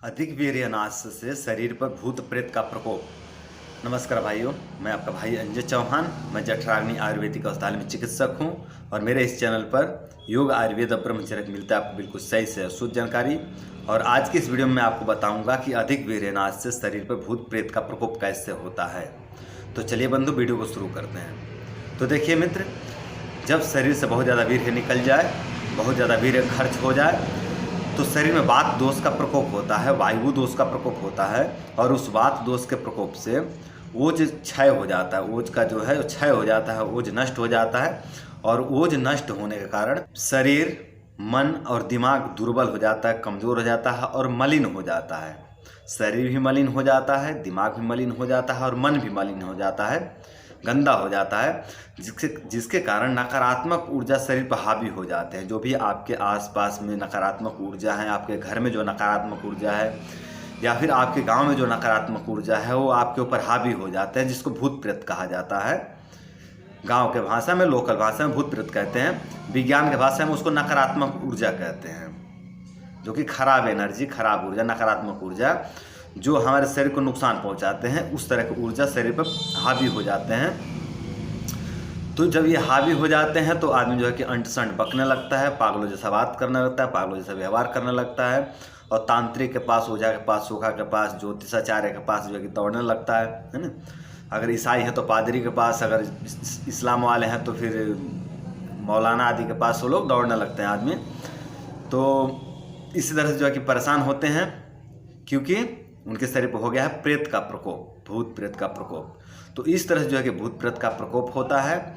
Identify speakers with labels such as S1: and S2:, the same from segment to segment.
S1: अधिक वीर्यनाश से शरीर पर भूत प्रेत का प्रकोप। नमस्कार भाइयों, मैं आपका भाई अंजय चौहान। मैं जठराग्नि आयुर्वेदिक अस्पताल में चिकित्सक हूं और मेरे इस चैनल पर योग आयुर्वेद और ब्रह्मचर्य मिलता है आपको बिल्कुल सही से शुद्ध जानकारी। और आज की इस वीडियो में मैं आपको बताऊंगा कि अधिक वीर्यनाश से शरीर पर भूत प्रेत का प्रकोप कैसे होता है। तो चलिए बंधु, वीडियो को शुरू करते हैं। तो देखिए मित्र, जब शरीर से बहुत ज़्यादा वीर्य निकल जाए, बहुत ज़्यादा वीर्य खर्च हो जाए, तो शरीर में वात दोष का प्रकोप होता है, वायु दोष का प्रकोप होता है। और उस वात दोष के प्रकोप से ओज क्षय हो जाता है, ओज का जो है क्षय हो जाता है, ओज नष्ट हो जाता है। और ओज नष्ट होने के कारण शरीर, मन और दिमाग दुर्बल हो जाता है, कमज़ोर हो जाता है और मलिन हो जाता है। शरीर भी मलिन हो जाता है, दिमाग भी मलिन हो जाता है और मन भी मलिन हो जाता है, गंदा हो जाता है, जिसके कारण नकारात्मक ऊर्जा शरीर पर हावी हो जाते हैं। जो भी आपके आसपास में नकारात्मक ऊर्जा है, आपके घर में जो नकारात्मक ऊर्जा है या फिर आपके गांव में जो नकारात्मक ऊर्जा है, वो आपके ऊपर हावी हो जाते हैं, जिसको भूत प्रेत कहा जाता है। गांव के भाषा में, लोकल भाषा में भूत प्रेत कहते हैं। विज्ञान के भाषा में उसको नकारात्मक ऊर्जा कहते हैं, जो कि खराब एनर्जी, खराब ऊर्जा, नकारात्मक ऊर्जा जो हमारे शरीर को नुकसान पहुंचाते हैं, उस तरह की ऊर्जा शरीर पर हावी हो जाते हैं। तो जब ये हावी हो जाते हैं तो आदमी जो है कि अंट संट बकने लगता है, पागलों जैसा बात करने लगता है, पागलों जैसा व्यवहार करने लगता है और तांत्रिक के पास, ओझा के पास, सोखा के पास, ज्योतिषाचार्य के पास जो है कि दौड़ने लगता है ना। अगर ईसाई हैं तो पादरी के पास, अगर इस्लाम वाले हैं तो फिर मौलाना आदि के पास वो लोग दौड़ने लगते हैं आदमी। तो इसी तरह से जो है कि परेशान होते हैं, क्योंकि उनके शरीर पर हो गया है प्रेत का प्रकोप, भूत प्रेत का प्रकोप। तो इस तरह से जो है कि भूत प्रेत का प्रकोप होता है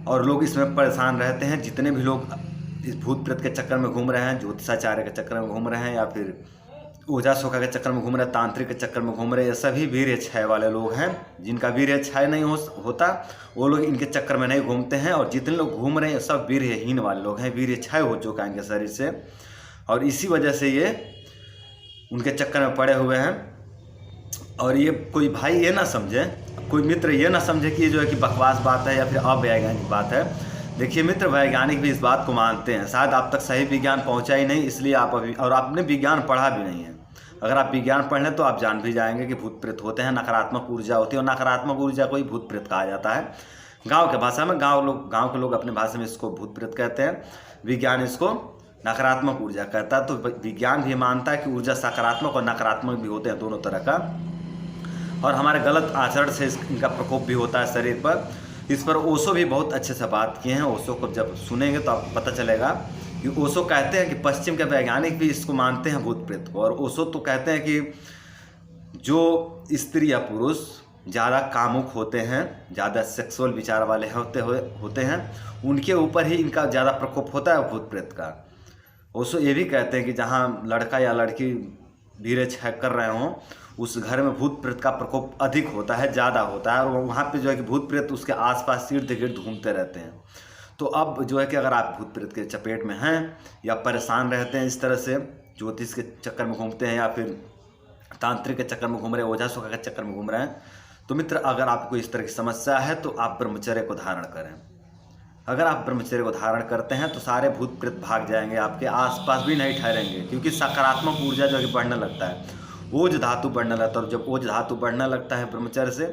S1: और लोग इसमें परेशान रहते हैं। जितने भी लोग इस भूत प्रेत के चक्कर में घूम रहे हैं, ज्योतिषाचार्य के चक्कर में घूम रहे हैं या फिर ओझा सोखा के चक्कर में घूम रहे हैं, तांत्रिक के चक्कर में घूम रहे हैं, ये सभी वीर्य क्षय वाले लोग हैं। जिनका वीर्य क्षय नहीं होता वो लोग इनके चक्कर में नहीं घूमते हैं। और जितने लोग घूम रहे हैं सब वीर्यहीन वाले लोग हैं, वीर्य क्षय हो चुका है इनके शरीर से और इसी वजह से ये उनके चक्कर में पड़े हुए हैं। और ये कोई भाई ये ना समझे, कोई मित्र ये ना समझे कि ये जो है कि बकवास बात है या फिर अवैज्ञानिक बात है। देखिए मित्र, वैज्ञानिक भी इस बात को मानते हैं। शायद आप तक सही विज्ञान पहुंचा ही नहीं, इसलिए आप अभी, और आपने विज्ञान पढ़ा भी नहीं है। अगर आप विज्ञान पढ़ लें तो आप जान भी जाएंगे कि भूत प्रेत होते हैं, नकारात्मक ऊर्जा होती है और नकारात्मक ऊर्जा को ही भूत प्रेत कहा जाता है। गाँव के भाषा में, गाँव के लोग अपने भाषा में इसको भूत प्रेत कहते हैं, विज्ञान इसको नकारात्मक ऊर्जा कहता है। तो विज्ञान भी मानता है कि ऊर्जा सकारात्मक और नकारात्मक भी होते हैं, दोनों तरह का। और हमारे गलत आचरण से इनका प्रकोप भी होता है शरीर पर। इस पर ओशो भी बहुत अच्छे से बात किए हैं। ओशो को जब सुनेंगे तो आपको पता चलेगा कि ओशो कहते हैं कि पश्चिम के वैज्ञानिक भी इसको मानते हैं भूत प्रेत को। और ओशो तो कहते हैं कि जो स्त्री या पुरुष ज़्यादा कामुक होते हैं, ज़्यादा सेक्सुअल विचार वाले होते हैं, उनके ऊपर ही इनका ज़्यादा प्रकोप होता है भूत प्रेत का। ओशो ये भी कहते हैं कि जहाँ लड़का या लड़की वीर्य क्षय कर रहे हों, उस घर में भूत प्रेत का प्रकोप अधिक होता है, ज़्यादा होता है। और वहाँ पे जो है कि भूत प्रेत उसके आसपास इर्द गिर्द घूमते रहते हैं। तो अब जो है कि अगर आप भूत प्रेत के चपेट में हैं या परेशान रहते हैं, इस तरह से ज्योतिष के चक्कर में घूमते हैं या फिर तांत्रिक के चक्कर में घूम रहे हैं, ओझा सोखा के चक्कर में घूम रहे हैं, तो मित्र अगर आपको इस तरह की समस्या है तो आप ब्रह्मचर्य को धारण करें। अगर आप ब्रह्मचर्य को धारण करते हैं तो सारे भूत प्रेत भाग जाएंगे, आपके आसपास भी नहीं ठहरेंगे, क्योंकि सकारात्मक ऊर्जा जो है कि बढ़ने लगता है, ओज धातु बढ़ने लगता है। और जब ओज धातु बढ़ने लगता है ब्रह्मचर्य से,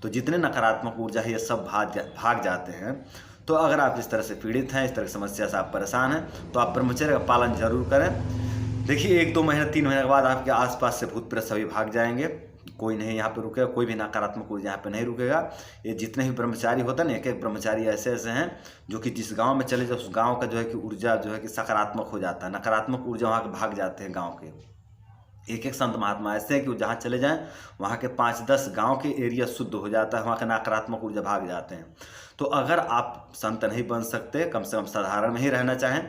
S1: तो जितने नकारात्मक ऊर्जा है ये सब भाग जाते हैं। तो अगर आप इस तरह से पीड़ित हैं, इस तरह की समस्या से आप परेशान हैं, तो आप ब्रह्मचर्य का पालन जरूर करें। देखिए 1-2 महीने 3 महीने के बाद आपके आसपास से भूत प्रेत सभी भाग जाएंगे। कोई नहीं यहाँ पे रुकेगा, कोई भी नकारात्मक ऊर्जा यहाँ पे नहीं रुकेगा। ये जितने भी ब्रह्मचारी होते हैं ना, एक ब्रह्मचारी ऐसे हैं जो कि जिस गांव में चले जाए उस गांव का जो है कि ऊर्जा जो है कि सकारात्मक हो जाता है, नकारात्मक ऊर्जा वहाँ के भाग जाते हैं। गांव के एक संत महात्मा ऐसे हैं कि वो जहाँ चले जाएं वहाँ के 5-10 गांव के एरिया शुद्ध हो जाता है, वहाँ का नकारात्मक ऊर्जा भाग जाते हैं। तो अगर आप संत नहीं बन सकते, कम से कम साधारण में ही रहना चाहें,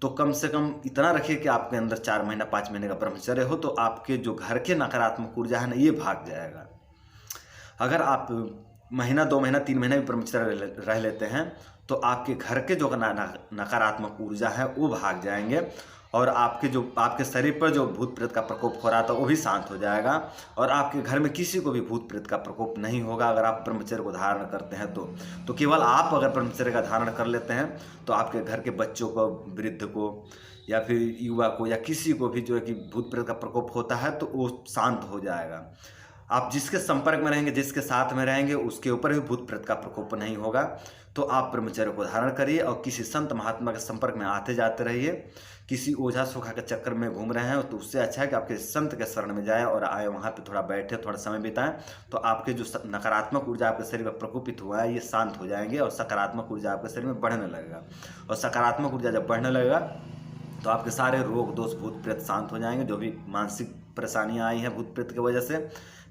S1: तो कम से कम इतना रखिए कि आपके अंदर 4 महीना 5 महीने का ब्रह्मचर्य हो, तो आपके जो घर के नकारात्मक ऊर्जा है ना, ये भाग जाएगा। अगर आप महीना 2 महीना 3 महीने भी ब्रह्मचर्य रह लेते हैं तो आपके घर के जो नकारात्मक ऊर्जा है वो भाग जाएंगे और आपके शरीर पर जो भूत प्रेत का प्रकोप हो रहा था वो भी शांत हो जाएगा और आपके घर में किसी को भी भूत प्रेत का प्रकोप नहीं होगा। अगर आप ब्रह्मचर्य को धारण करते हैं तो केवल आप अगर ब्रह्मचर्य का धारण कर लेते हैं तो आपके घर के बच्चों को, वृद्ध को या फिर युवा को या किसी को भी जो है कि भूत प्रेत का प्रकोप होता है तो वो शांत हो जाएगा। आप जिसके संपर्क में रहेंगे, जिसके साथ में रहेंगे, उसके ऊपर भी भूत प्रेत का प्रकोप नहीं होगा। तो आप ब्रह्मचर्य को धारण करिए और किसी संत महात्मा के संपर्क में आते जाते रहिए। किसी ओझा सोखा के चक्कर में घूम रहे हैं तो उससे अच्छा है कि आपके संत के शरण में जाए और आए, वहाँ पे थोड़ा बैठे, थोड़ा समय बिताएं, तो आपके जो नकारात्मक ऊर्जा आपके शरीर में प्रकोपित हुआ है ये शांत हो जाएंगे और सकारात्मक ऊर्जा आपके शरीर में बढ़ने लगेगा। और सकारात्मक ऊर्जा जब बढ़ने लगेगा तो आपके सारे रोग दोष भूत प्रेत शांत हो जाएंगे। जो भी मानसिक परेशानियां आई हैं भूत प्रेत की वजह से,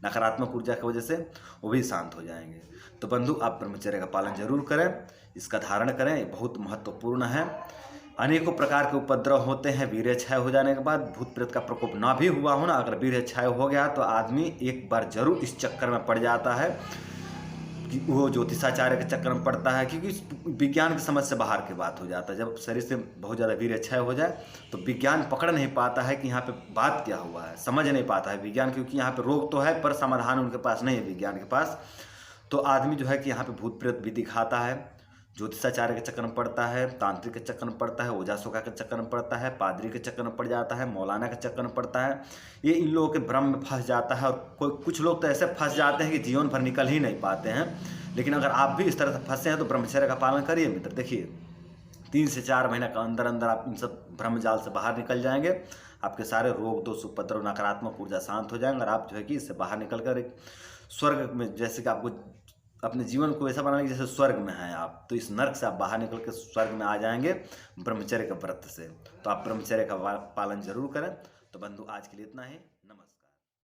S1: नकारात्मक ऊर्जा की वजह से, वो भी शांत हो जाएंगे। तो बंधु, आप ब्रह्मचर्य का पालन जरूर करें, इसका धारण करें, ये बहुत महत्वपूर्ण है। अनेकों प्रकार के उपद्रव होते हैं वीर्य क्षय हो जाने के बाद। भूत प्रेत का प्रकोप ना भी हुआ हो ना, अगर वीर्य क्षय हो गया तो आदमी एक बार जरूर इस चक्कर में पड़ जाता है कि वो ज्योतिषाचार्य के चक्कर में पड़ता है, क्योंकि विज्ञान की समझ से बाहर की बात हो जाता है। जब शरीर से बहुत ज़्यादा वीर्य क्षय हो जाए तो विज्ञान पकड़ नहीं पाता है कि यहाँ पे बात क्या हुआ है, समझ नहीं पाता है विज्ञान, क्योंकि यहाँ पे रोग तो है पर समाधान उनके पास नहीं है विज्ञान के पास। तो आदमी जो है कि यहाँ पे भूत प्रेत भी दिखाता है, ज्योतिषाचार्य के चक्कर में पड़ता है, तांत्रिक के चक्कर में पड़ता है, ओझा सोखा के चक्कर में पड़ता है, पादरी के चक्कर में पड़ जाता है, मौलाना के चक्कर में पड़ता है। ये इन लोगों के भ्रम में फंस जाता है। और कुछ लोग तो ऐसे फंस जाते हैं कि जीवन भर निकल ही नहीं पाते हैं। लेकिन अगर आप भी इस तरह से फंसे हैं तो ब्रह्मचर्य का पालन करिए मित्र। देखिए 3 से 4 महीने का अंदर अंदर आप इन सब भ्रम जाल से बाहर निकल जाएंगे। आपके सारे रोग दोष उपद्रव नकारात्मक ऊर्जा शांत हो जाएंगे और आप जो है कि इससे बाहर निकल कर एक स्वर्ग में, जैसे कि आपको अपने जीवन को ऐसा बनाना जैसे स्वर्ग में हैं आप, तो इस नर्क से आप बाहर निकल के स्वर्ग में आ जाएंगे ब्रह्मचर्य के व्रत से। तो आप ब्रह्मचर्य का पालन जरूर करें। तो बंधु, आज के लिए इतना ही।